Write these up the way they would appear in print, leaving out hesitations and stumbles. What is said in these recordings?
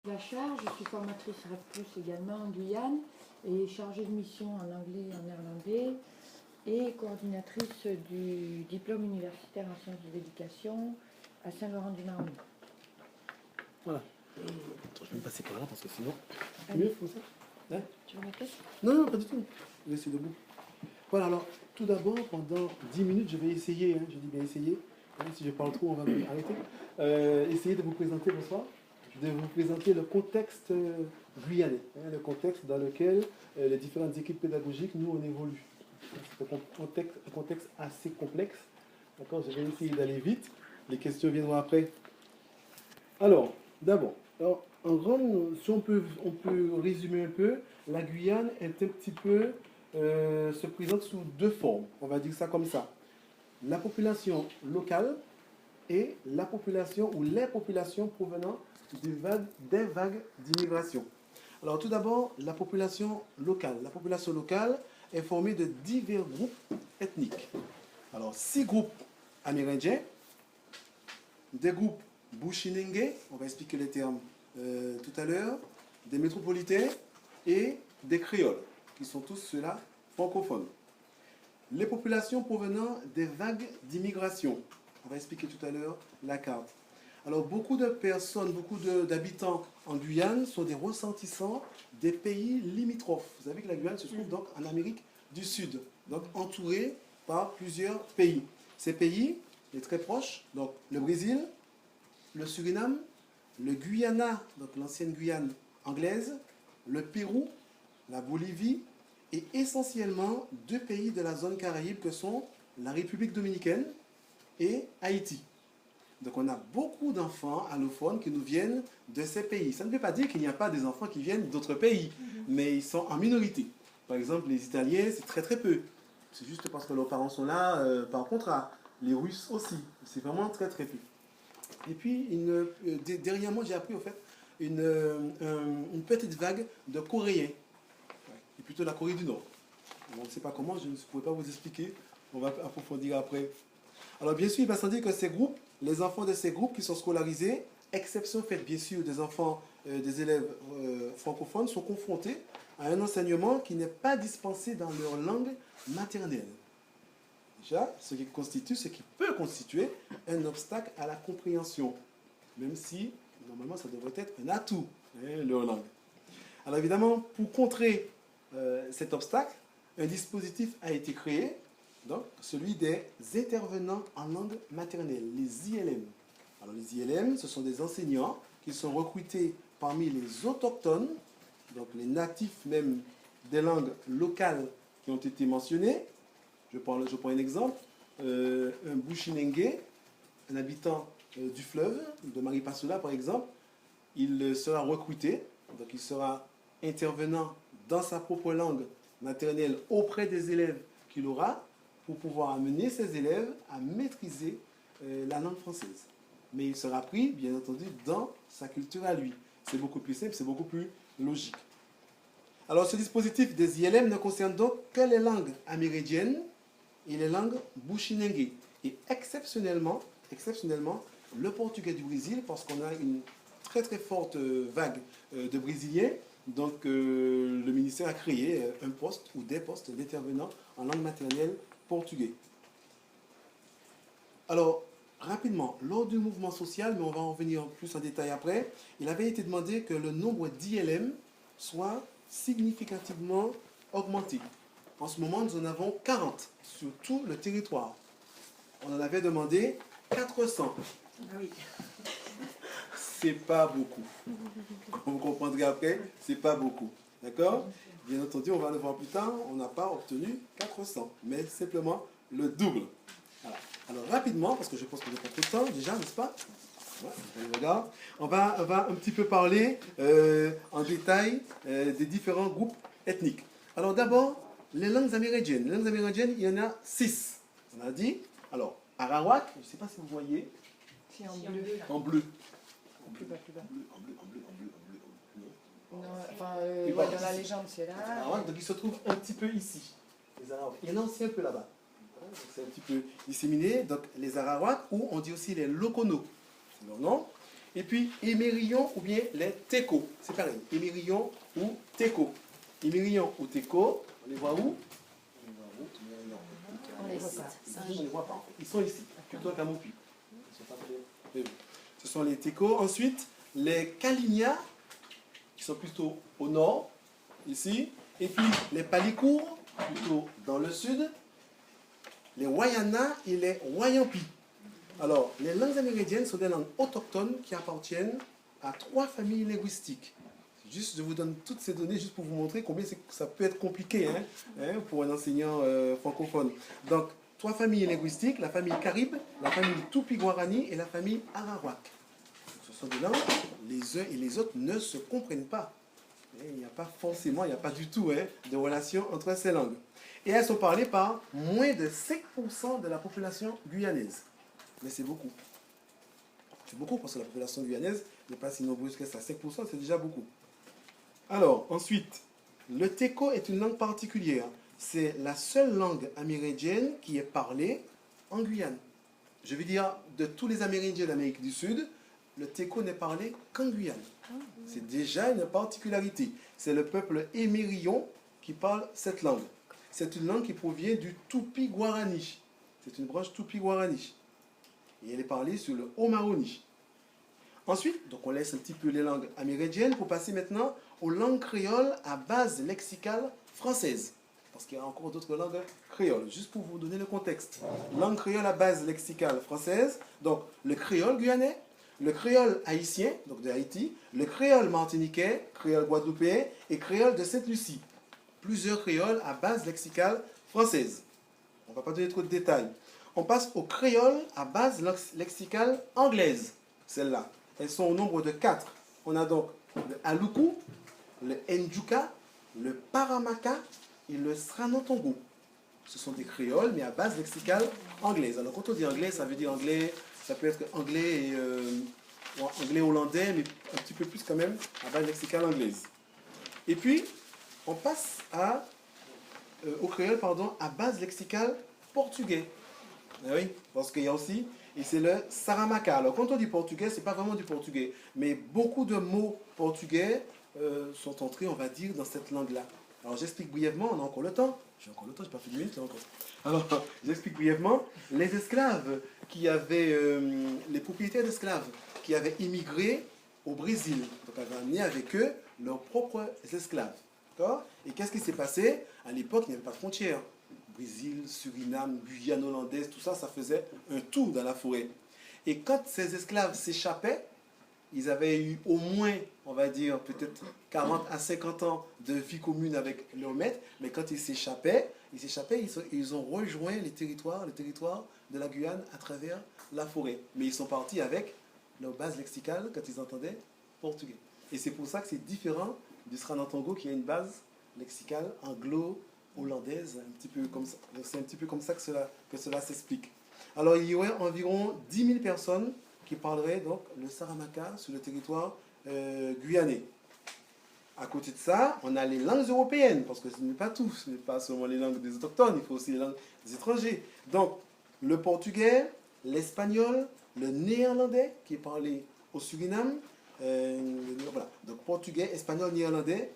La charge, je suis formatrice REP+, également en Guyane et chargée de mission en anglais et en néerlandais et coordinatrice du diplôme universitaire en sciences de l'éducation à Saint-Laurent-du-Maroni. Voilà. Attends, je vais me passer par là parce que sinon... Allez. Mieux comme ça, hein? Tu veux ma caisse? Non, non, pas du tout. Je vais essayer debout. Voilà, alors, tout d'abord, pendant 10 minutes, je vais essayer, je dis bien essayer. Si je parle trop, on va arrêter. Essayez de vous présenter, bonsoir. De vous présenter le contexte guyanais, le contexte dans lequel les différentes équipes pédagogiques, nous, on évolue. C'est un contexte assez complexe. D'accord, je vais essayer d'aller vite. Les questions viendront après. Alors, d'abord, en grande, si on peut résumer un peu, la Guyane est un petit peu, se présente sous deux formes, on va dire ça comme ça. La population locale et la population ou les populations provenant des vagues d'immigration. Alors tout d'abord, la population locale. La population locale est formée de divers groupes ethniques. Alors 6 groupes amérindiens, des groupes Bushinengue, on va expliquer les termes tout à l'heure, des métropolitains et des créoles, qui sont tous ceux-là francophones. Les populations provenant des vagues d'immigration, on va expliquer tout à l'heure la carte. Alors beaucoup de personnes, beaucoup d'habitants en Guyane sont des ressortissants des pays limitrophes. Vous savez que la Guyane se trouve donc en Amérique du Sud, donc entourée par plusieurs pays. Ces pays, les très proches, donc le Brésil, le Suriname, le Guyana, donc l'ancienne Guyane anglaise, le Pérou, la Bolivie et essentiellement 2 pays de la zone Caraïbe que sont la République dominicaine et Haïti. Donc on a beaucoup d'enfants allophones qui nous viennent de ces pays. Ça ne veut pas dire qu'il n'y a pas des enfants qui viennent d'autres pays, mais ils sont en minorité. Par exemple, les Italiens, c'est très très peu. C'est juste parce que leurs parents sont là par contrat. Les Russes aussi. C'est vraiment très très peu. Et puis, dernièrement, j'ai appris au fait une petite vague de Coréens. Et plutôt la Corée du Nord. On ne sait pas comment, je ne pourrais pas vous expliquer. On va approfondir après. Alors bien sûr, il va sans dire que ces groupes, les enfants de ces groupes qui sont scolarisés, exception faite bien sûr des enfants, des élèves francophones, sont confrontés à un enseignement qui n'est pas dispensé dans leur langue maternelle. Déjà, ce qui peut constituer un obstacle à la compréhension, même si normalement ça devrait être un atout, leur langue. Alors évidemment, pour contrer cet obstacle, un dispositif a été créé, donc celui des intervenants en langue maternelle, les ILM. Alors les ILM, ce sont des enseignants qui sont recrutés parmi les autochtones, donc les natifs même des langues locales qui ont été mentionnées. Je prends un exemple, un Bushinengue, un habitant du fleuve, de Maripasoula par exemple, il sera recruté, donc il sera intervenant dans sa propre langue maternelle auprès des élèves qu'il aura pour pouvoir amener ces élèves à maîtriser la langue française. Mais il sera pris, bien entendu, dans sa culture à lui. C'est beaucoup plus simple, c'est beaucoup plus logique. Alors ce dispositif des ILM ne concerne donc que les langues amérindiennes et les langues bushinengue. Et exceptionnellement, le portugais du Brésil, parce qu'on a une très très forte vague de Brésiliens. Donc le ministère a créé un poste ou des postes d'intervenants en langue maternelle portugais. Alors, rapidement, lors du mouvement social, mais on va en revenir plus en détail après, il avait été demandé que le nombre d'ILM soit significativement augmenté. En ce moment, nous en avons 40 sur tout le territoire. On en avait demandé 400. Ah oui. C'est pas beaucoup. Comme vous comprendrez après, c'est pas beaucoup. D'accord? Bien entendu, on va le voir plus tard, on n'a pas obtenu 400, mais simplement le double. Voilà. Alors rapidement, parce que je pense qu'on n'a pas trop de temps déjà, n'est-ce pas? Voilà, on va un petit peu parler en détail des différents groupes ethniques. Alors d'abord, les langues amérindiennes. Les langues amérindiennes, il y en a 6. On a dit. Alors, Arawak, je ne sais pas si vous voyez. C'est en bleu. En bleu. Plus bas, plus bas. En bleu. Non, enfin, ouais, dans la légende, c'est là. Arawak, donc il se trouve un petit peu ici. Les Arawak. Il y en a aussi un peu là-bas. C'est un petit peu disséminé. Donc les Arawak, ou on dit aussi les Lokono, c'est leur nom. Et puis, émérillon ou bien les Teko. C'est pareil, émérillon ou Teko. Émérillon ou Teko, on les voit où? On les voit où? On les voit pas. On les voit pas. Ils sont ici, plutôt qu'à Moupi. Ils sont pas très... Ce sont les Teko. Ensuite, les Kalinia, qui sont plutôt au nord, ici. Et puis, les Palikours, plutôt dans le sud. Les Wayana et les Wayampi. Alors, les langues amérindiennes sont des langues autochtones qui appartiennent à 3 familles linguistiques. Juste, je vous donne toutes ces données juste pour vous montrer combien ça peut être compliqué pour un enseignant francophone. Donc, 3 familles linguistiques, la famille Caribe, la famille Tupi-Guarani et la famille Arawak. Ce sont des langues, les uns et les autres ne se comprennent pas. Il n'y a pas forcément, il n'y a pas du tout de relation entre ces langues. Et elles sont parlées par moins de 5% de la population guyanaise. Mais c'est beaucoup. C'est beaucoup parce que la population guyanaise n'est pas si nombreuse que ça. 5%, c'est déjà beaucoup. Alors, ensuite, le Teko est une langue particulière. C'est la seule langue amérindienne qui est parlée en Guyane. Je veux dire, de tous les Amérindiens d'Amérique du Sud, le Teko n'est parlé qu'en Guyane. C'est déjà une particularité. C'est le peuple émérillon qui parle cette langue. C'est une langue qui provient du Tupi-Guarani. C'est une branche Tupi-Guarani. Et elle est parlée sur le Haut-Maroni. Ensuite, donc on laisse un petit peu les langues amérindiennes pour passer maintenant aux langues créoles à base lexicale française. Parce qu'il y a encore d'autres langues créoles. Juste pour vous donner le contexte. Langue créole à base lexicale française. Donc le créole guyanais, le créole haïtien, donc de Haïti, le créole martiniquais, créole guadeloupéen et créole de Sainte-Lucie. Plusieurs créoles à base lexicale française. On ne va pas donner trop de détails. On passe au créole à base lexicale anglaise. Celles-là. Elles sont au nombre de 4. On a donc le Aluku, le Njuka, le Paramaka et le Sranotongo. Ce sont des créoles, mais à base lexicale anglaise. Alors quand on dit anglais, ça veut dire anglais, ça peut être anglais et anglais hollandais, mais un petit peu plus quand même à base lexicale anglaise. Et puis, on passe au créole à base lexicale portugais. Ah oui, parce qu'il y a aussi, et c'est le Saramaka. Alors quand on dit portugais, ce n'est pas vraiment du portugais, mais beaucoup de mots portugais sont entrés, on va dire, dans cette langue-là. Alors j'explique brièvement, on a encore le temps. J'ai encore le temps, je n'ai pas fait 2 minutes encore. Alors j'explique brièvement, les esclaves qui avaient, les propriétaires d'esclaves qui avaient immigré au Brésil, donc avaient amené avec eux leurs propres esclaves. D'accord ? Et qu'est-ce qui s'est passé ? À l'époque, il n'y avait pas de frontières. Brésil, Suriname, Guyane hollandaise, tout ça, ça faisait un tour dans la forêt. Et quand ces esclaves s'échappaient, ils avaient eu au moins, on va dire, peut-être 40 à 50 ans de vie commune avec leur maître, mais quand ils s'échappaient, ils ont rejoint le territoire de la Guyane à travers la forêt. Mais ils sont partis avec leur base lexicale quand ils entendaient portugais. Et c'est pour ça que c'est différent du Sranatongo qui a une base lexicale anglo-hollandaise, un petit peu comme ça. C'est un petit peu comme ça que cela s'explique. Alors il y aurait environ 10 000 personnes qui parleraient donc le Saramaka sur le territoire guyanais. À côté de ça, on a les langues européennes, parce que ce n'est pas tout, ce n'est pas seulement les langues des autochtones, il faut aussi les langues des étrangers. Donc, le portugais, l'espagnol, le néerlandais, qui est parlé au Suriname, voilà. Donc, portugais, espagnol, néerlandais,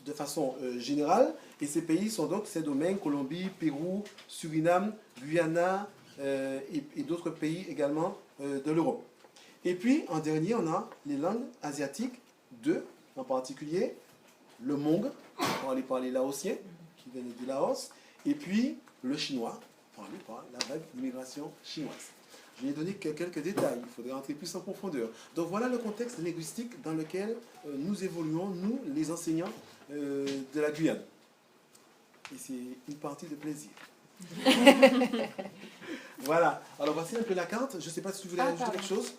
de façon générale, et ces pays sont donc Saint-Domingue, Colombie, Pérou, Suriname, Guyana, et d'autres pays également de l'Europe. Et puis, en dernier, on a les langues asiatiques, en particulier le Hmong, parlé par les Laotiens, qui viennent du Laos, et puis le chinois, parlé par la vague d'immigration chinoise. Je vais donner quelques détails, il faudrait entrer plus en profondeur. Donc voilà le contexte linguistique dans lequel nous évoluons, nous, les enseignants de la Guyane. Et c'est une partie de plaisir. Voilà, alors voici un peu la carte. Je ne sais pas si tu voulais ajouter quelque chose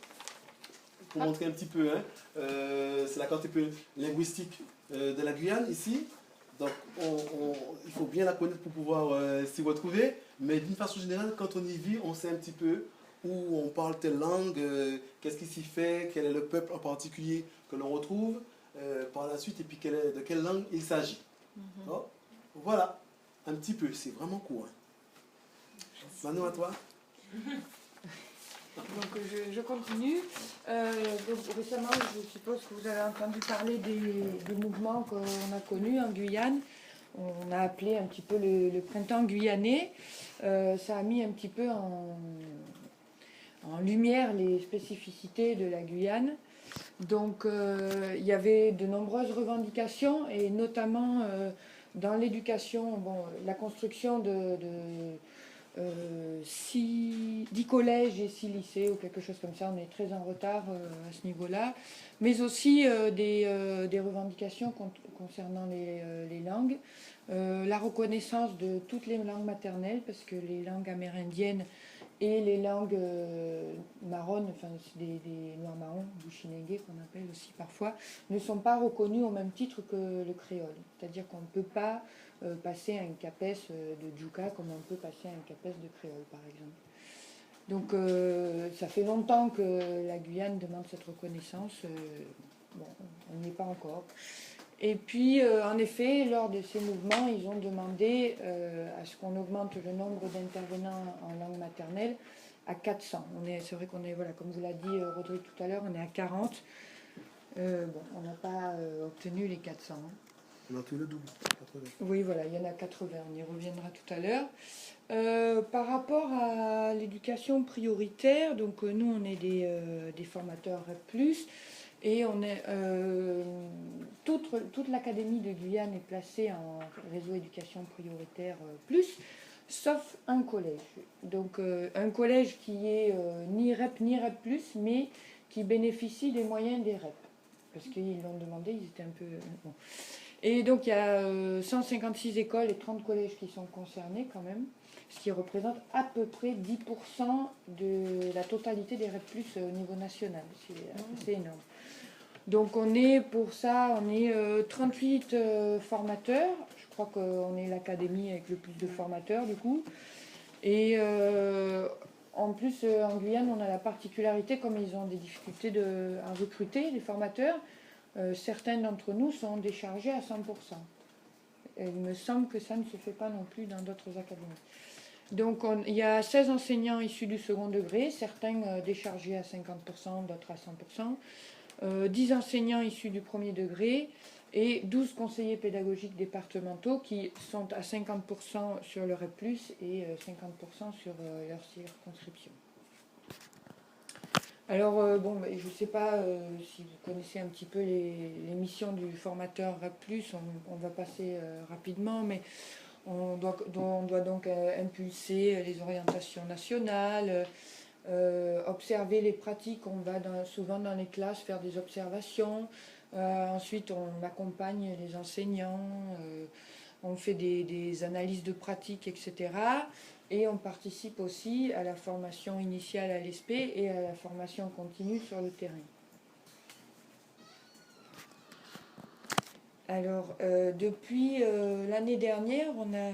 pour montrer un petit peu. C'est la carte un peu linguistique de la Guyane ici. Donc il faut bien la connaître pour pouvoir s'y retrouver. Mais d'une façon générale, quand on y vit, on sait un petit peu où on parle telle langue, qu'est-ce qui s'y fait, quel est le peuple en particulier que l'on retrouve par la suite, et puis de quelle langue il s'agit. Donc, voilà, un petit peu, c'est vraiment court. Maintenant à toi. Donc je continue. Donc, récemment, je suppose que vous avez entendu parler des mouvements qu'on a connus en Guyane. On a appelé un petit peu le printemps guyanais. Ça a mis un petit peu en lumière les spécificités de la Guyane. Donc il y avait de nombreuses revendications et notamment dans l'éducation, la construction de 10 collèges et 6 lycées ou quelque chose comme ça, on est très en retard à ce niveau-là, mais aussi des revendications concernant les langues, la reconnaissance de toutes les langues maternelles, parce que les langues amérindiennes et les langues marronnes, enfin c'est des noirs marrons, bushinengue qu'on appelle aussi parfois, ne sont pas reconnues au même titre que le créole. C'est-à-dire qu'on ne peut pas passer à une CAPES de Djouka comme on peut passer à une CAPES de créole, par exemple. Donc ça fait longtemps que la Guyane demande cette reconnaissance. On n'y est pas encore. Et puis, en effet, lors de ces mouvements, ils ont demandé à ce qu'on augmente le nombre d'intervenants en langue maternelle à 400. C'est vrai qu'on est, voilà, comme vous l'a dit Rodrigue tout à l'heure, on est à 40. On n'a pas obtenu les 400. On a tout le double. 80. Oui, voilà, il y en a 80, on y reviendra tout à l'heure. Par rapport à l'éducation prioritaire, donc nous, on est des formateurs REP+, et on est, toute l'académie de Guyane est placée en réseau éducation prioritaire plus, sauf un collège. Donc un collège qui est ni REP ni REP+, mais qui bénéficie des moyens des REP. Parce qu'ils l'ont demandé, ils étaient un peu... Bon. Et donc il y a 156 écoles et 30 collèges qui sont concernés quand même, ce qui représente à peu près 10% de la totalité des REP+, au niveau national. C'est énorme. Donc on est pour ça, on est 38 formateurs. Je crois qu'on est l'académie avec le plus de formateurs du coup. Et en plus, en Guyane, on a la particularité, comme ils ont des difficultés à recruter les formateurs, certains d'entre nous sont déchargés à 100%. Et il me semble que ça ne se fait pas non plus dans d'autres académies. Donc il y a 16 enseignants issus du second degré, certains déchargés à 50%, d'autres à 100%. 10 enseignants issus du premier degré et 12 conseillers pédagogiques départementaux qui sont à 50% sur le REP+, et 50% sur leur circonscription. Alors, je ne sais pas si vous connaissez un petit peu les missions du formateur REP+, on va passer rapidement, mais on doit donc impulser les orientations nationales, observer les pratiques. On va souvent dans les classes faire des observations. Ensuite, on accompagne les enseignants, on fait des analyses de pratiques, etc. Et on participe aussi à la formation initiale à l'ESP et à la formation continue sur le terrain. Alors, depuis l'année dernière, on a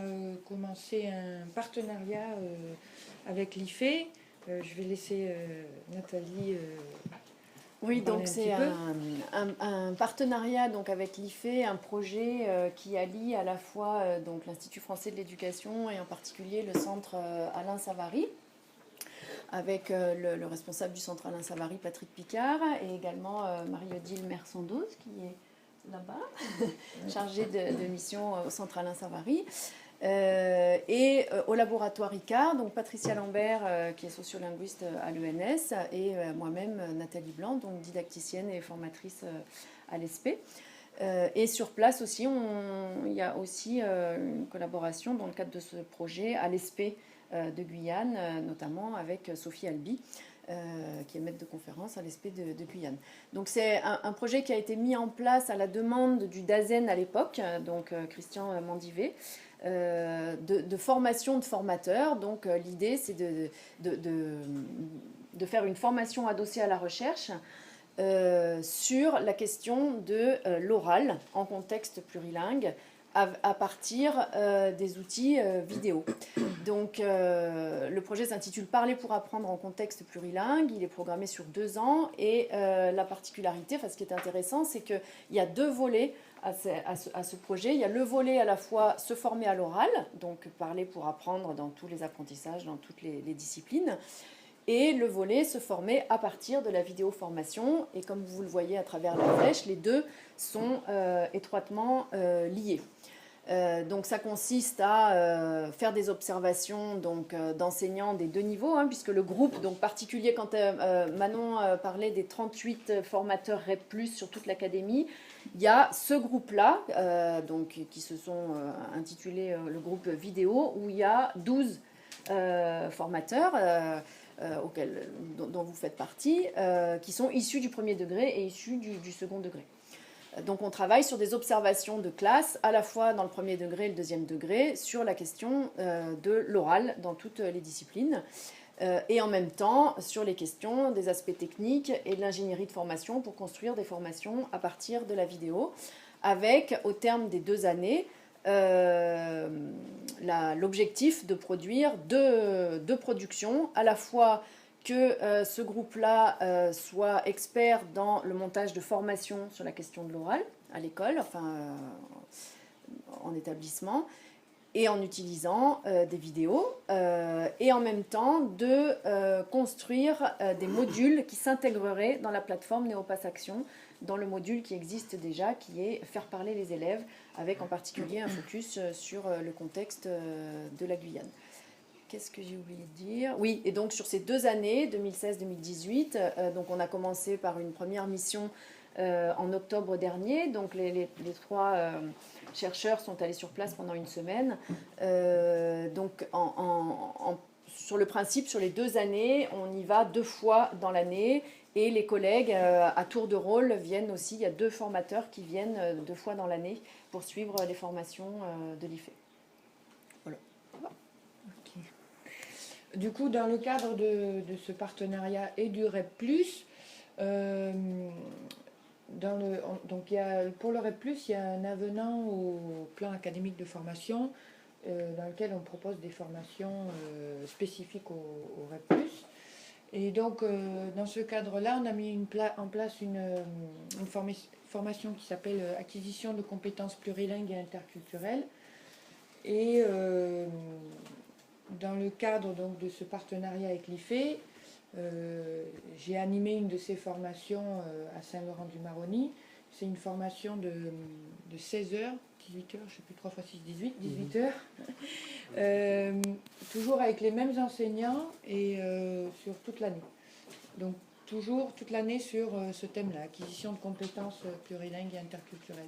commencé un partenariat avec l'IFE. Je vais laisser Nathalie. Oui, donc c'est un partenariat donc avec l'IFE, un projet qui allie à la fois donc l'Institut français de l'éducation et en particulier le centre Alain Savary, avec le responsable du centre Alain Savary, Patrick Picard, et également Marie-Odile Mersandos, qui est là-bas, chargée de mission au centre Alain Savary. Et au laboratoire ICAR, donc Patricia Lambert, qui est sociolinguiste à l'ENS, et moi-même, Nathalie Blanc, donc didacticienne et formatrice à l'ESP. Et sur place aussi, il y a aussi une collaboration dans le cadre de ce projet à l'ESP de Guyane, notamment avec Sophie Albi, qui est maître de conférence à l'ESP de Guyane. Donc c'est un projet qui a été mis en place à la demande du DAZEN à l'époque, donc Christian Mandivet, de formation de formateurs. Donc l'idée c'est de faire une formation adossée à la recherche sur la question de l'oral en contexte plurilingue à partir des outils vidéo. Donc le projet s'intitule « Parler pour apprendre en contexte plurilingue ». Il est programmé sur 2 ans et la particularité, ce qui est intéressant, c'est qu'il y a 2 volets à ce projet. Il y a le volet à la fois se former à l'oral, donc parler pour apprendre dans tous les apprentissages, dans toutes les disciplines, et le volet se formait à partir de la vidéo formation. Et comme vous le voyez à travers la flèche, les deux sont étroitement liés. Donc ça consiste à faire des observations d'enseignants des deux niveaux, hein, puisque le groupe donc particulier, quand Manon parlait des 38 formateurs REP+, sur toute l'académie, il y a ce groupe-là, qui se sont intitulés le groupe vidéo, où il y a 12 formateurs dont vous faites partie, qui sont issus du premier degré et issus du second degré. Donc on travaille sur des observations de classe, à la fois dans le premier degré et le deuxième degré, sur la question de l'oral dans toutes les disciplines, et en même temps sur les questions des aspects techniques et de l'ingénierie de formation pour construire des formations à partir de la vidéo, avec, au terme des 2 années, l'objectif de produire deux productions, à la fois que ce groupe-là soit expert dans le montage de formation sur la question de l'oral à l'école, en établissement, et en utilisant des vidéos, et en même temps de construire des modules qui s'intégreraient dans la plateforme Néopass Action, dans le module qui existe déjà, qui est faire parler les élèves, avec en particulier un focus sur le contexte de la Guyane. Qu'est-ce que j'ai oublié de dire? Oui, et donc sur ces 2 années, 2016-2018, donc on a commencé par une première mission en octobre dernier. Donc les 3 chercheurs sont allés sur place pendant une semaine. Donc sur le principe, sur les 2 années, on y va 2 fois dans l'année. Et les collègues, à tour de rôle, viennent aussi. Il y a 2 formateurs qui viennent 2 fois dans l'année pour suivre les formations de l'IFE. Voilà. Du coup, dans le cadre de ce partenariat et du REP+, pour le REP+, il y a un avenant au plan académique de formation dans lequel on propose des formations spécifiques au REP+. Et donc, dans ce cadre-là, on a mis en place une formation qui s'appelle Acquisition de compétences plurilingues et interculturelles. Et dans le cadre donc, de ce partenariat avec l'IFE, j'ai animé une de ces formations à Saint-Laurent-du-Maroni. C'est une formation de 16 heures, 18 heures, je ne sais plus, 3 x 6, 18 heures. Toujours avec les mêmes enseignants et sur toute l'année. Donc toujours toute l'année sur ce thème-là, acquisition de compétences plurilingues et interculturelles.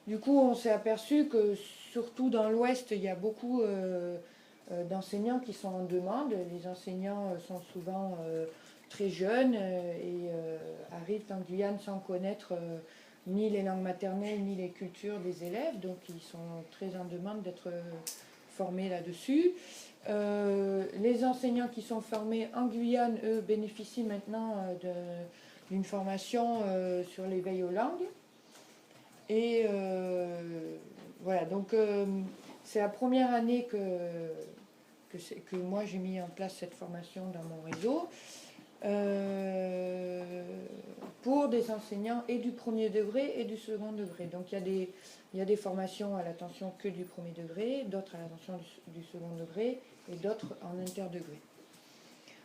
Du coup, on s'est aperçu que surtout dans l'Ouest, il y a beaucoup d'enseignants qui sont en demande. Les enseignants sont souvent très jeunes et arrivent en Guyane sans connaître ni les langues maternelles ni les cultures des élèves, donc ils sont très en demande d'être formés là-dessus. Les enseignants qui sont formés en Guyane, eux, bénéficient maintenant d'une formation sur l'éveil aux langues. Et voilà, donc c'est la première année que moi j'ai mis en place cette formation dans mon réseau pour des enseignants et du premier degré et du second degré. Donc il y a des formations à l'attention que du premier degré, d'autres à l'attention du second degré et d'autres en interdegré.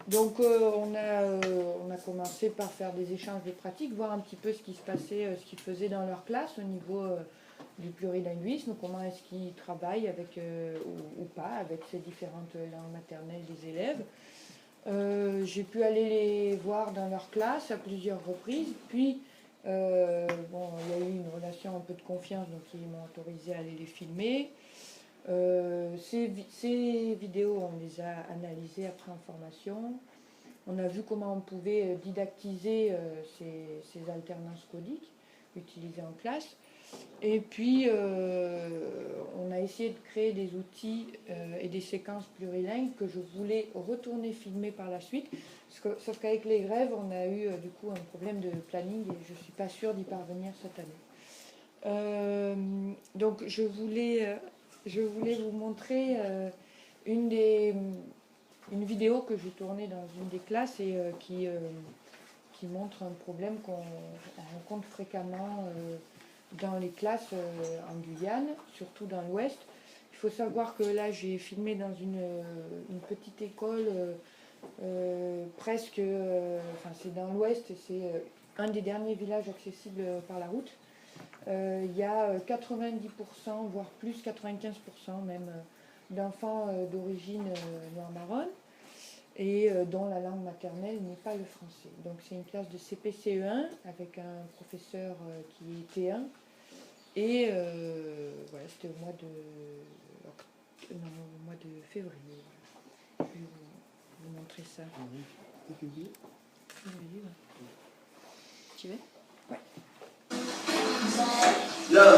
Donc on a commencé par faire des échanges de pratiques, voir un petit peu ce qui se passait, ce qu'ils faisaient dans leur classe au niveau du plurilinguisme, comment est-ce qu'ils travaillent avec ou pas avec ces différentes langues maternelles des élèves. J'ai pu aller les voir dans leur classe à plusieurs reprises, puis il y a eu une relation un peu de confiance, donc ils m'ont autorisé à aller les filmer. Ces vidéos, on les a analysées après en formation. On a vu comment on pouvait didactiser ces alternances codiques utilisées en classe. Et puis, on a essayé de créer des outils et des séquences plurilingues que je voulais retourner filmer par la suite. Sauf qu'avec les grèves, on a eu du coup un problème de planning et je ne suis pas sûre d'y parvenir cette année. Donc, je voulais vous montrer une vidéo que j'ai tournée dans une des classes et qui montre un problème qu'on rencontre fréquemment dans les classes en Guyane, surtout dans l'Ouest. Il faut savoir que là, j'ai filmé dans une petite école presque, c'est dans l'ouest, et c'est un des derniers villages accessibles par la route. Il y a 90%, voire plus, 95% même, d'enfants d'origine noire-marronne, et dont la langue maternelle n'est pas le français. Donc c'est une classe de CP-CE1 avec un professeur qui est T1. Et voilà, c'était au mois de février. Voilà. Je vais vous montrer ça. Février. Février, ouais. Tu veux? Ouais. Bien,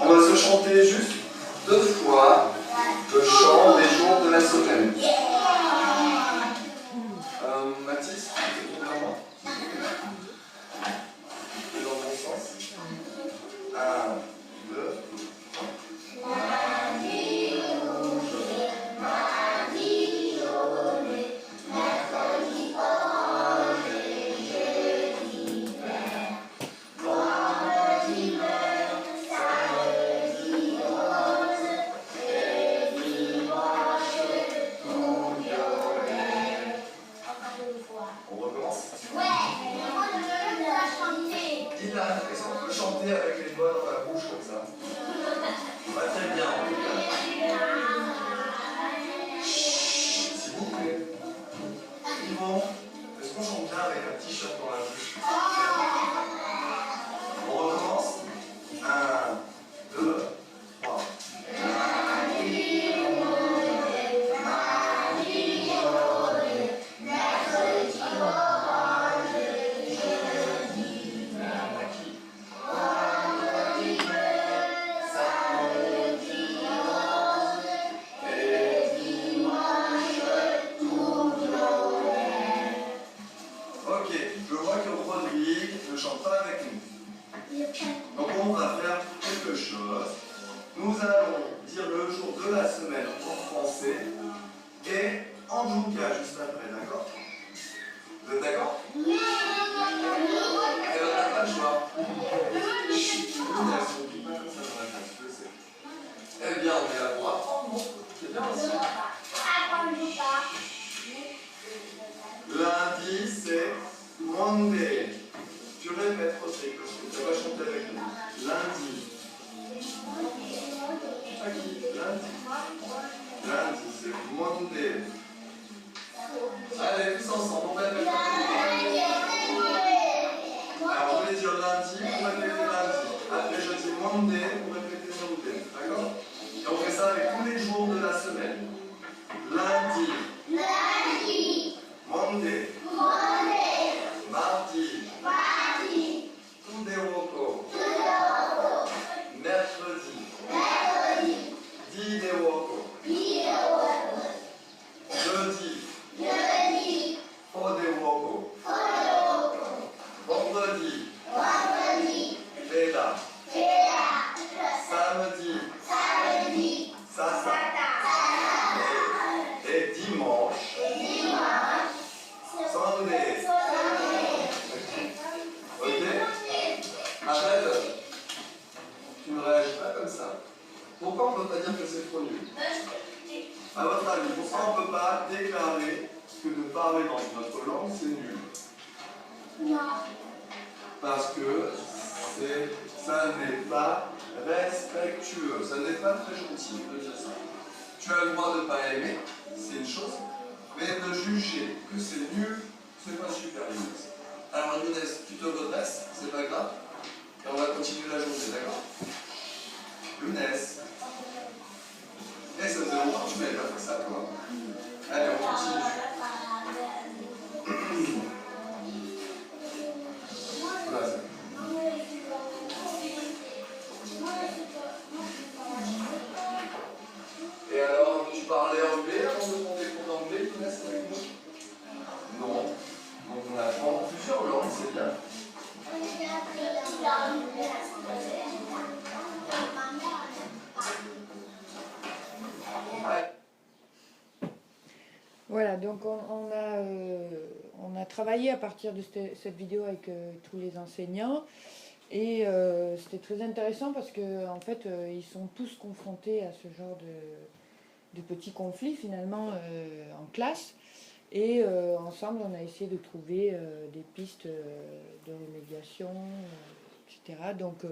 on va se chanter juste 2 fois le chant des jours de la semaine. Mathis, tu te tournes vers moi. Et dans mon sens. 1, 2. On recommence. Dylan, est-ce qu'on peut chanter avec les doigts dans la bouche comme ça? Pas très bien en tout cas. Chut, s'il vous plaît. Yvon, est-ce qu'on chante bien avec un t-shirt dans la bouche? On recommence. 1, 2, 3. Ok, je vois que Rodrigue ne chante pas avec nous. Donc on va faire quelque chose. Nous allons dire le jour de la semaine en français et en jouka juste après, d'accord? Vous êtes d'accord? Eh bien, t'as pas le choix. Chut, on dit pas comme ça dans la classe, je le sais. Eh bien, on est là pour apprendre, non? C'est bien aussi. Lundi, c'est Monday. Tu répètes, Rodrigue, parce que tu vas chanter avec nous. Lundi. À qui? Lundi. Lundi, c'est Monday. Allez, tous ensemble, on répète. Alors, je vais dire lundi, vous répétez lundi. Après, je dis Monday, vous répétez Monday. D'accord? Et on fait ça avec tous les jours de la semaine. Lundi. Monday. Mardi. Tudewoko. Mercredi. Didewoko. Jeudi. Fodewoko. Vendredi. Veda. Samedi. Sasa. Et dimanche. Sunday. Ok? Arrête. Tu ne réagis pas comme ça. Pourquoi on ne peut pas dire que c'est trop nul? À votre avis, pourquoi on ne peut pas déclarer que de parler dans notre langue, c'est nul? Parce que ça n'est pas respectueux, ça n'est pas très gentil de dire ça. Tu as le droit de ne pas aimer, c'est une chose, mais de juger que c'est nul, c'est pas super nul. Alors Younes, tu te redresses, c'est pas grave, et on va continuer la journée, d'accord? Younes. Eh, ça faisait longtemps que tu m'avais pas fait ça, toi. Allez, on continue. Voilà, ça. Et alors, tu parlais anglais avant de prendre des cours d'anglais, Younes, avec nous? Non. Donc on apprend plusieurs langues, c'est bien. Voilà, donc on a travaillé à partir de cette vidéo avec tous les enseignants, et c'était très intéressant parce que en fait ils sont tous confrontés à ce genre de petits conflits finalement en classe, Et ensemble, on a essayé de trouver des pistes de remédiation, etc. Donc,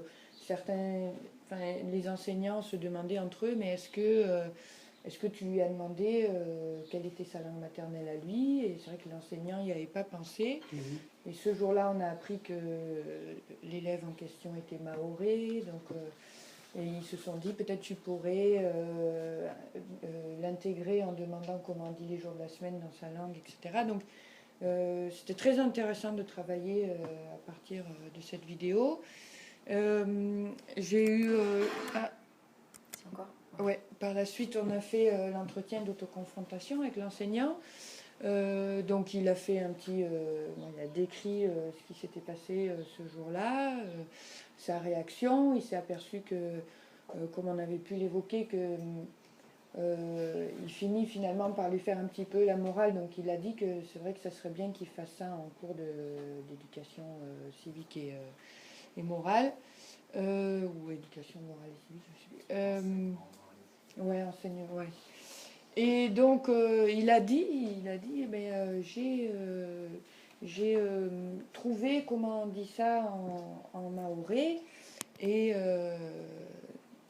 les enseignants se demandaient entre eux, mais est-ce que tu lui as demandé quelle était sa langue maternelle à lui? Et c'est vrai que l'enseignant n'y avait pas pensé. Et ce jour-là, on a appris que l'élève en question était mahorais. Donc, et ils se sont dit, peut-être tu pourrais l'intégrer en demandant comment on dit les jours de la semaine dans sa langue, etc. Donc, c'était très intéressant de travailler à partir de cette vidéo. J'ai eu... Ouais, par la suite, on a fait l'entretien d'autoconfrontation avec l'enseignant. Donc il a fait il a décrit ce qui s'était passé ce jour-là, sa réaction. Il s'est aperçu que, comme on avait pu l'évoquer, que il finit finalement par lui faire un petit peu la morale. Donc il a dit que c'est vrai que ça serait bien qu'il fasse ça en cours d'éducation civique et morale, ou éducation morale et civique, je sais plus. Ouais, enseignement, ouais. Et donc il a dit, j'ai trouvé comment on dit ça en mahorais, et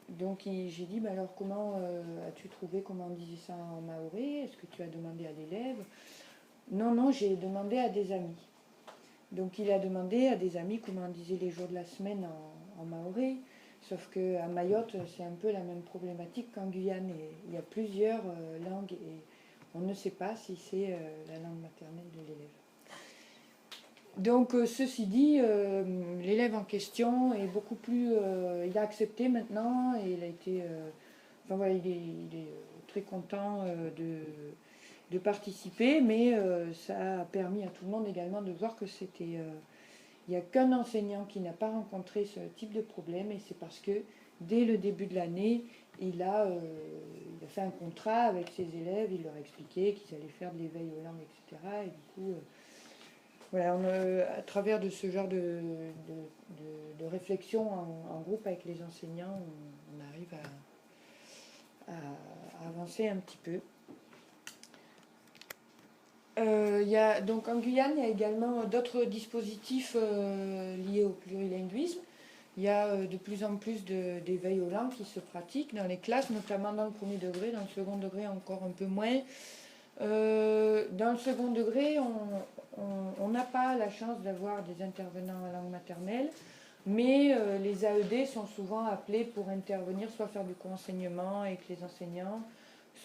donc j'ai dit, mais alors comment as-tu trouvé comment on disait ça en mahorais? Est-ce que tu as demandé à l'élève? Non, j'ai demandé à des amis. Donc il a demandé à des amis comment on disait les jours de la semaine en mahorais. Sauf qu'à Mayotte, c'est un peu la même problématique qu'en Guyane. Et il y a plusieurs langues et on ne sait pas si c'est la langue maternelle de l'élève. Donc, ceci dit, l'élève en question est beaucoup plus... il a accepté maintenant et il a été... enfin voilà, il est très content de participer, mais ça a permis à tout le monde également de voir que c'était... il n'y a qu'un enseignant qui n'a pas rencontré ce type de problème, et c'est parce que dès le début de l'année, il a fait un contrat avec ses élèves, il leur a expliqué qu'ils allaient faire de l'éveil aux langues, etc. Et du coup, voilà, à travers de ce genre de réflexion en groupe avec les enseignants, on arrive à avancer un petit peu. Donc en Guyane, il y a également d'autres dispositifs liés au plurilinguisme. Il y a de plus en plus d'éveil aux langues qui se pratiquent dans les classes, notamment dans le premier degré, dans le second degré encore un peu moins. Dans le second degré, on n'a pas la chance d'avoir des intervenants en langue maternelle, mais les AED sont souvent appelés pour intervenir, soit faire du co-enseignement avec les enseignants,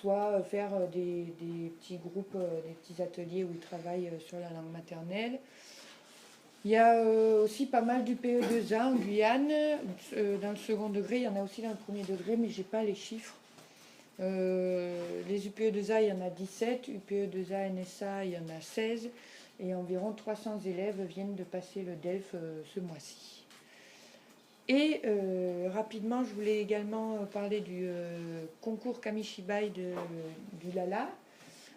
soit faire des petits groupes, des petits ateliers où ils travaillent sur la langue maternelle. Il y a aussi pas mal d'UPE2A en Guyane. Dans le second degré, il y en a aussi dans le premier degré, mais je n'ai pas les chiffres. Les UPE2A, il y en a 17, UPE2A NSA, il y en a 16, et environ 300 élèves viennent de passer le DELF ce mois-ci. Et rapidement, je voulais également parler du concours Kamishibai du Lala.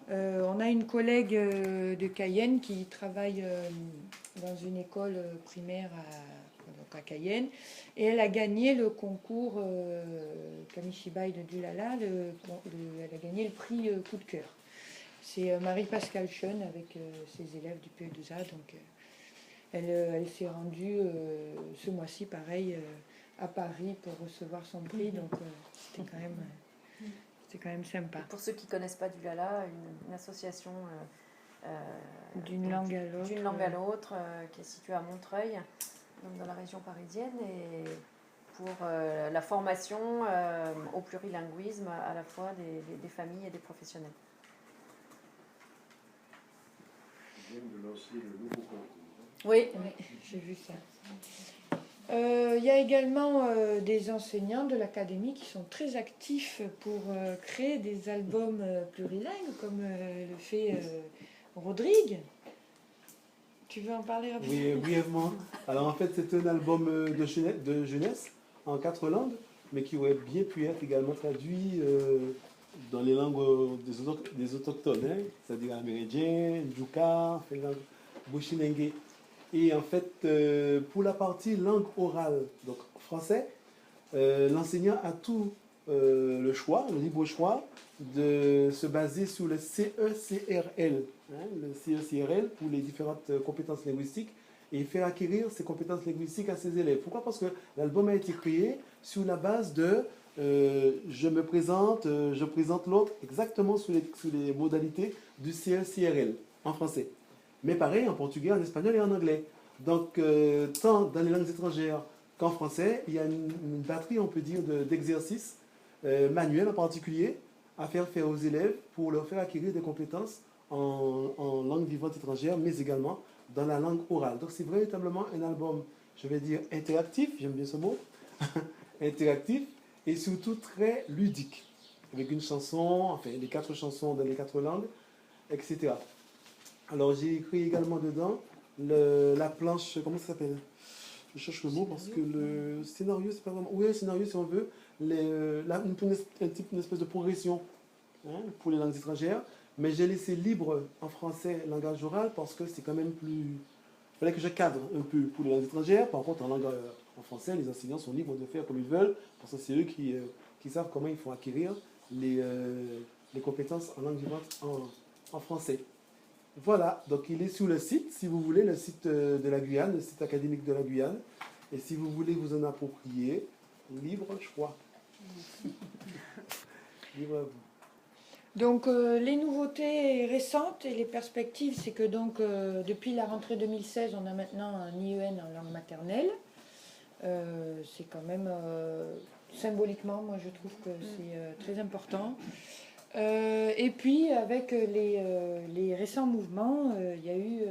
On a une collègue de Cayenne qui travaille dans une école primaire à Cayenne, et elle a gagné le concours Kamishibai du Lala, elle a gagné le prix coup de cœur. C'est Marie-Pascale Schoen avec ses élèves du PE2A, donc elle s'est rendue ce mois-ci, pareil, à Paris pour recevoir son prix, donc c'était quand même sympa. Pour ceux qui ne connaissent pas du Lala, une association d'une langue à l'autre, qui est située à Montreuil, donc dans la région parisienne, et pour la formation au plurilinguisme à la fois des familles et des professionnels. Ils viennent de lancer le nouveau concours. Oui, j'ai vu ça. Il y a également des enseignants de l'académie qui sont très actifs pour créer des albums plurilingues, comme le fait Rodrigue. Tu veux en parler rapidement? Oui, brièvement. Alors en fait, c'est un album de jeunesse en 4 langues, mais qui aurait bien pu être également traduit dans les langues des autochtones, hein, c'est-à-dire amérindien, Ndjuka, Bushinengue. Et en fait, pour la partie langue orale, donc français, l'enseignant a tout le choix, le libre choix, de se baser sur le CECRL, le CE-CRL, pour les différentes compétences linguistiques, et faire acquérir ces compétences linguistiques à ses élèves. Pourquoi? Parce que l'album a été créé sur la base de je me présente, je présente l'autre, exactement sous les modalités du CE-CRL en français. Mais pareil en portugais, en espagnol et en anglais. Donc, tant dans les langues étrangères qu'en français, il y a une batterie, on peut dire, d'exercices manuels en particulier à faire aux élèves pour leur faire acquérir des compétences en langue vivante étrangère, mais également dans la langue orale. Donc, c'est véritablement un album, je vais dire, interactif, j'aime bien ce mot, interactif, et surtout très ludique, avec une chanson, enfin, les 4 chansons dans les 4 langues, etc. Alors, j'ai écrit également dedans la planche, comment ça s'appelle? Je cherche le mot parce que le scénario, c'est pas vraiment... Oui, le scénario, si on veut, une espèce de progression pour les langues étrangères, mais j'ai laissé libre en français langage oral parce que c'est quand même plus... Il fallait que je cadre un peu pour les langues étrangères. Par contre, en français, les enseignants sont libres de faire comme ils veulent parce que c'est eux qui savent comment il faut acquérir les compétences en langue vivante en français. Voilà, donc il est sur le site, si vous voulez, le site de la Guyane, le site académique de la Guyane. Et si vous voulez vous en approprier, libre choix. Libre à vous. Donc les nouveautés récentes et les perspectives, c'est que donc depuis la rentrée 2016, on a maintenant un IEN en langue maternelle. C'est quand même symboliquement, moi je trouve que c'est très important. Et puis avec les récents mouvements, il y a eu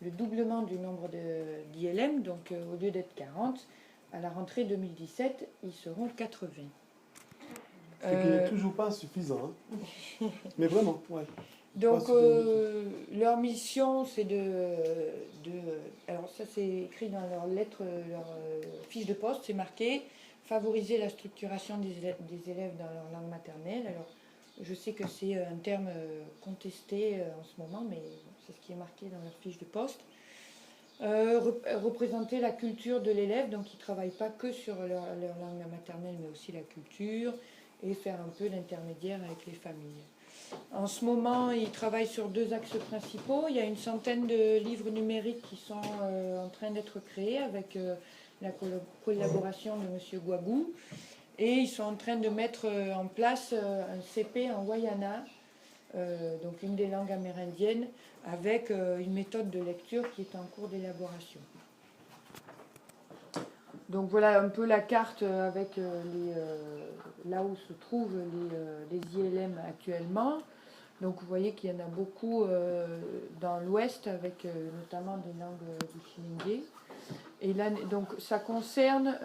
le doublement du nombre d'ILM, donc au lieu d'être 40, à la rentrée 2017, ils seront 80. Ce qui n'est toujours pas suffisant. Hein. Mais vraiment, ouais. Donc, leur mission, c'est alors ça c'est écrit dans leur lettre, leur fiche de poste, c'est marqué « Favoriser la structuration des élèves dans leur langue maternelle ». Alors, je sais que c'est un terme contesté en ce moment, mais c'est ce qui est marqué dans leur fiche de poste. Représenter la culture de l'élève, donc ils ne travaillent pas que sur leur langue maternelle, mais aussi la culture, et faire un peu d'intermédiaire avec les familles. En ce moment, ils travaillent sur 2 axes principaux. Il y a une centaine de livres numériques qui sont en train d'être créés avec la collaboration de M. Guagou. Et ils sont en train de mettre en place un CP en Wayana, donc une des langues amérindiennes, avec une méthode de lecture qui est en cours d'élaboration. Donc voilà un peu la carte avec là où se trouvent les ILM actuellement. Donc vous voyez qu'il y en a beaucoup dans l'ouest, avec notamment des langues du Chilingué. Et là, donc ça concerne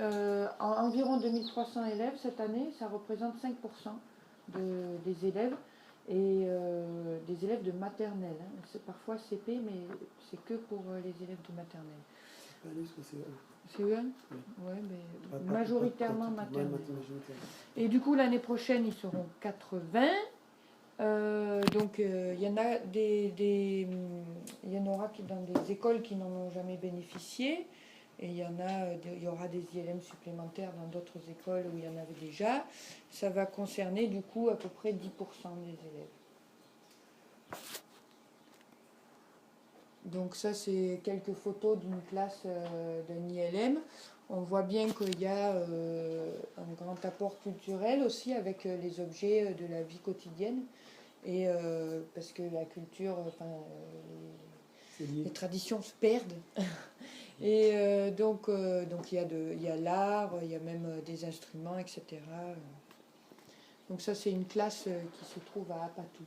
environ 2300 élèves cette année, ça représente 5% des élèves, et des élèves de maternelle. Hein. C'est parfois CP, mais c'est que pour les élèves de maternelle. C'est eux? Oui. Ouais, mais majoritairement maternelle. Et du coup, l'année prochaine, ils seront 80. Donc, il y en a il y en aura dans des écoles qui n'en ont jamais bénéficié. Et il y aura des ILM supplémentaires dans d'autres écoles où il y en avait déjà. Ça va concerner du coup à peu près 10% des élèves. Donc ça, c'est quelques photos d'une classe d'un ILM. On voit bien qu'il y a un grand apport culturel aussi avec les objets de la vie quotidienne. Et parce que la culture, les traditions se perdent. Et donc il y a l'art, il y a même des instruments, etc. Donc ça, c'est une classe qui se trouve à Apatou.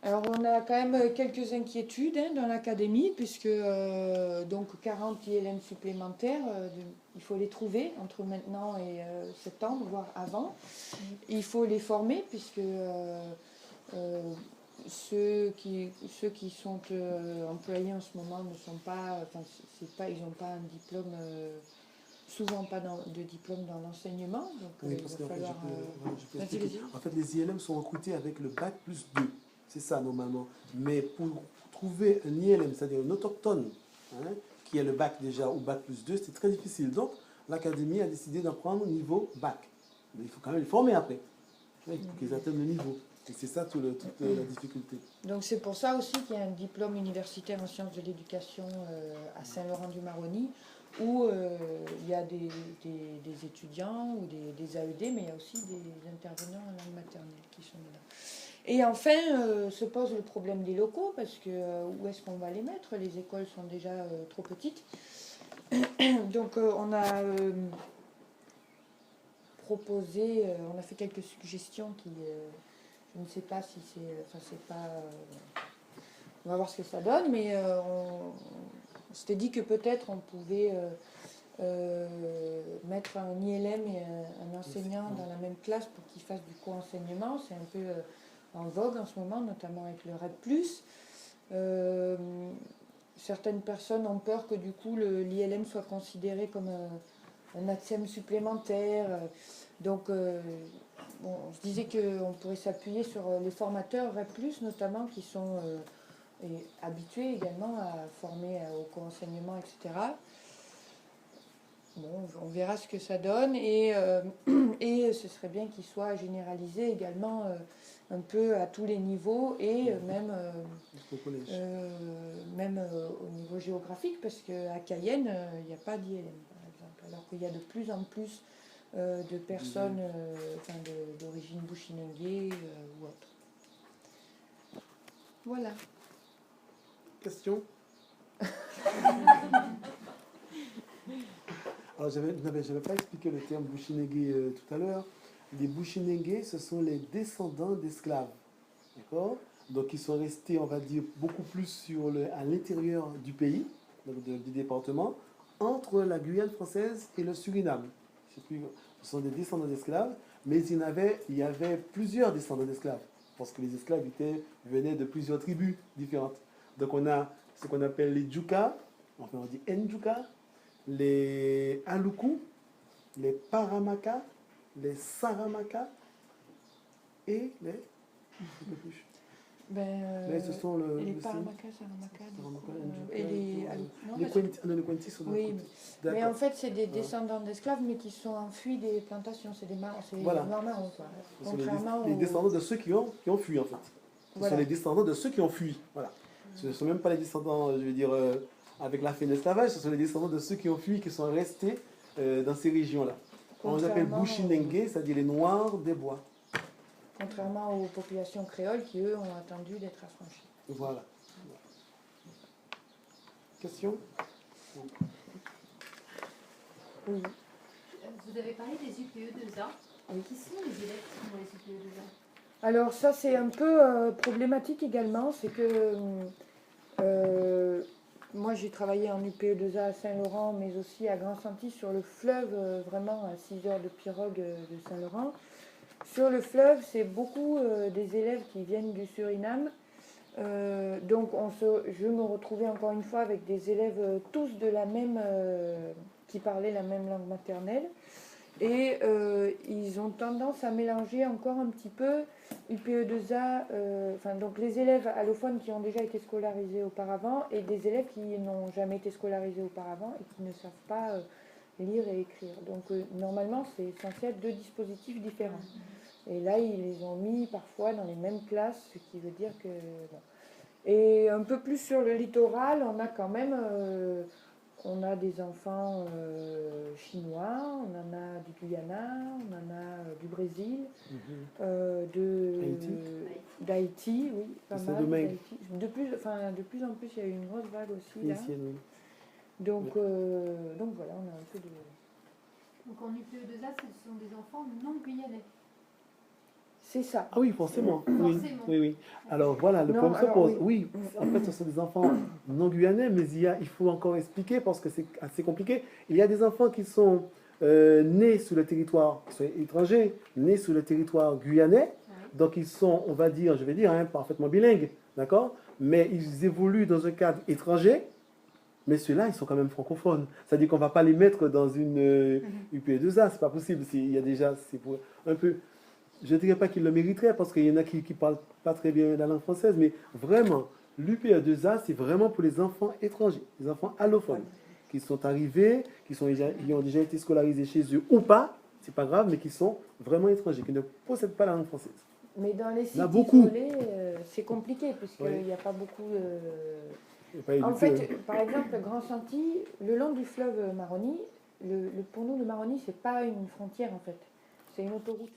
Alors on a quand même quelques inquiétudes dans l'académie, puisque donc 40 ILM supplémentaires, il faut les trouver entre maintenant et septembre, voire avant. Il faut les former, puisque ceux qui sont employés en ce moment ne sont pas, ils n'ont pas un diplôme, souvent pas de diplôme dans l'enseignement. Donc oui, parce il va falloir. En fait, les ILM sont recrutés avec le bac plus 2. C'est ça normalement. Mais pour trouver un ILM, c'est-à-dire un autochtone, qui a le bac déjà ou bac plus 2, c'est très difficile. Donc l'académie a décidé d'en prendre au niveau bac. Mais il faut quand même les former après. Il faut qu'ils atteignent le niveau. Et c'est ça toute la difficulté. Donc c'est pour ça aussi qu'il y a un diplôme universitaire en sciences de l'éducation à Saint-Laurent-du-Maroni, où il y a des étudiants ou des AED, mais il y a aussi des intervenants en langue maternelle qui sont là. Et enfin, se pose le problème des locaux, parce que où est-ce qu'on va les mettre? Les écoles sont déjà trop petites. Donc on a proposé, on a fait quelques suggestions qui, je ne sais pas si c'est, enfin c'est pas, on va voir ce que ça donne, mais on s'était dit que peut-être on pouvait mettre un ILM et un enseignant dans la même classe pour qu'ils fassent du co-enseignement. C'est un peu en vogue en ce moment, notamment avec le REP+. Certaines personnes ont peur que du coup l'ILM soit considéré comme un ATSEM supplémentaire. Donc bon, on se disait qu'on pourrait s'appuyer sur les formateurs REP+, notamment, qui sont habitués également à former au co-enseignement, etc. Bon, on verra ce que ça donne, et ce serait bien qu'il soit généralisé également un peu à tous les niveaux, et même au niveau géographique, parce qu'à Cayenne, il n'y a pas d'ILM, par exemple, alors qu'il y a de plus en plus de personnes d'origine bushinengue ou autre. Voilà. Question? Alors, je n'avais pas expliqué le terme bushinengue tout à l'heure. Les bushinengue, ce sont les descendants d'esclaves. D'accord? Donc, ils sont restés, on va dire, beaucoup plus à l'intérieur du pays, donc du département, entre la Guyane française et le Suriname. Ce sont des descendants d'esclaves, mais il y avait plusieurs descendants d'esclaves, parce que les esclaves venaient de plusieurs tribus différentes. Donc, on a ce qu'on appelle les Djuka, enfin on dit Ndjuka, les Aluku, les Paramaka, les Saramaka et les... Mais ce sont les Paramaka, Saramaka, et les Kwentis sont oui, mais en fait c'est des descendants d'esclaves, mais qui sont enfuis des plantations, c'est des noirs marrons, quoi. Contrairement les descendants de ceux qui ont fui, en fait. Ce sont les descendants de ceux qui ont fui, voilà. Ce ne sont même pas les descendants, je veux dire, avec la fin de l'esclavage, ce sont les descendants de ceux qui ont fui, qui sont restés dans ces régions-là. On les appelle Bushinengue, c'est-à-dire les Noirs des bois. Contrairement aux populations créoles qui, eux, ont attendu d'être affranchies. Voilà. Question? Oui. Vous avez parlé des UPE2A. Qui sont les élèves qui font les UPE2A? Alors ça, c'est un peu problématique également. C'est que moi, j'ai travaillé en UPE2A à Saint-Laurent, mais aussi à Grand-Santis, sur le fleuve, vraiment à 6 heures de pirogue de Saint-Laurent. Sur le fleuve, c'est beaucoup des élèves qui viennent du Suriname. Donc je me retrouvais encore une fois avec des élèves tous de la même, qui parlaient la même langue maternelle. Et ils ont tendance à mélanger encore un petit peu UPE2A, donc les élèves allophones qui ont déjà été scolarisés auparavant et des élèves qui n'ont jamais été scolarisés auparavant et qui ne savent pas lire et écrire. Donc normalement, c'est censé être deux dispositifs différents. Et là, ils les ont mis parfois dans les mêmes classes, ce qui veut dire que... Bon. Et un peu plus sur le littoral, on a quand même... on a des enfants chinois, on en a du Guyana, on en a du Brésil, d'Haïti, oui, pas mal. De plus en plus, il y a eu une grosse vague aussi là. Donc voilà, on a un peu de... Donc en UPE2A, ce sont des enfants non guyanais. C'est ça. Ah oui, forcément. Forcément. Oui. Alors voilà, le problème se pose. Oui, en fait, ce sont des enfants non guyanais, mais il faut encore expliquer parce que c'est assez compliqué. Il y a des enfants qui sont nés sous le territoire, qui sont étrangers, nés sous le territoire guyanais. Donc ils sont, on va dire, parfaitement bilingues, d'accord? Mais ils évoluent dans un cadre étranger. Mais ceux-là, ils sont quand même francophones. C'est-à-dire qu'on ne va pas les mettre dans une UPE2A, c'est pas possible. Il y a déjà, c'est pour un peu... Je ne dirais pas qu'ils le mériteraient parce qu'il y en a qui ne parlent pas très bien la langue française, mais vraiment, l'UPE2A, c'est vraiment pour les enfants étrangers, les enfants allophones, qui sont arrivés, qui ont déjà été scolarisés chez eux ou pas, c'est pas grave, mais qui sont vraiment étrangers, qui ne possèdent pas la langue française. Mais dans les sites beaucoup. isolés, c'est compliqué, puisqu'il Oui. n'y a pas beaucoup Il est pas En éduqué, fait, par exemple, le Grand Santi, le long du fleuve Maroni, pour nous, le Maroni, c'est pas une frontière, en fait. C'est une autoroute.